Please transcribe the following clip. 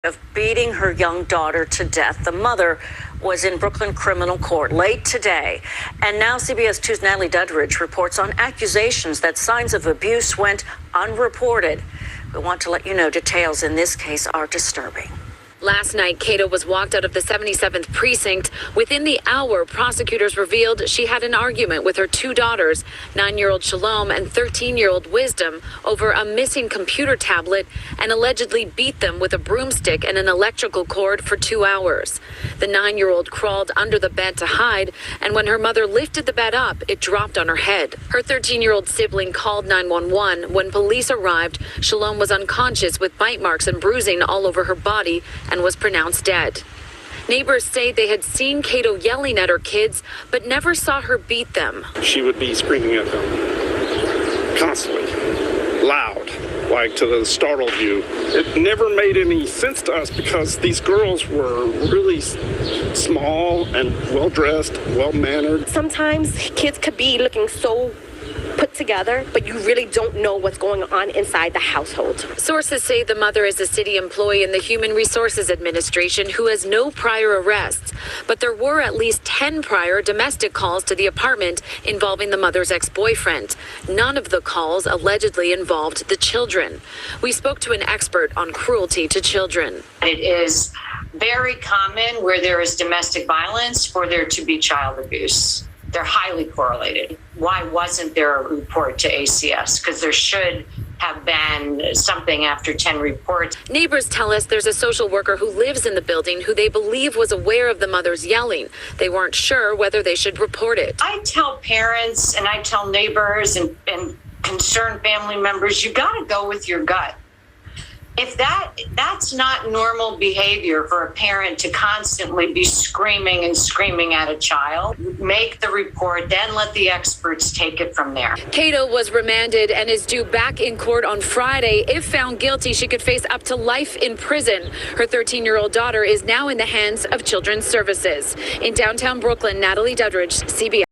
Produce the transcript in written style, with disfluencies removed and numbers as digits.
Of beating her young daughter to death. The mother was in Brooklyn criminal court late today. And now CBS 2's Natalie Duddridge reports on accusations that signs of abuse went unreported. We want to let you know details in this case are disturbing. Last night, Cato was walked out of the 77th precinct. Within the hour, prosecutors revealed she had an argument with her two daughters, 9-year-old Shalom and 13-year-old Wisdom, over a missing computer tablet and allegedly beat them with a broomstick and an electrical cord for 2 hours. The 9-year-old crawled under the bed to hide, and when her mother lifted the bed up, it dropped on her head. Her 13-year-old sibling called 911. When police arrived, Shalom was unconscious with bite marks and bruising all over her body and was pronounced dead. Neighbors say they had seen Cato yelling at her kids, but never saw her beat them. She would be screaming at them constantly, loud, like to the startled you. It never made any sense to us because these girls were really small and well-dressed, well-mannered. Sometimes kids could be looking so put together, but you really don't know what's going on inside the household. Sources say the mother is a city employee in the Human Resources Administration who has no prior arrests, but there were at least 10 prior domestic calls to the apartment involving the mother's ex-boyfriend. None of the calls allegedly involved the children. We spoke to an expert on cruelty to children. It is very common where there is domestic violence for there to be child abuse. They're highly correlated. Why wasn't there a report to ACS? Because there should have been something after 10 reports. Neighbors tell us there's a social worker who lives in the building who they believe was aware of the mother's yelling. They weren't sure whether they should report it. I tell parents and I tell neighbors and concerned family members, you got to go with your gut. If that's not normal behavior for a parent to constantly be screaming and screaming at a child, make the report, then let the experts take it from there. Cato was remanded and is due back in court on Friday. If found guilty, she could face up to life in prison. Her 13-year-old daughter is now in the hands of Children's Services. In downtown Brooklyn, Natalie Duddridge, CBS.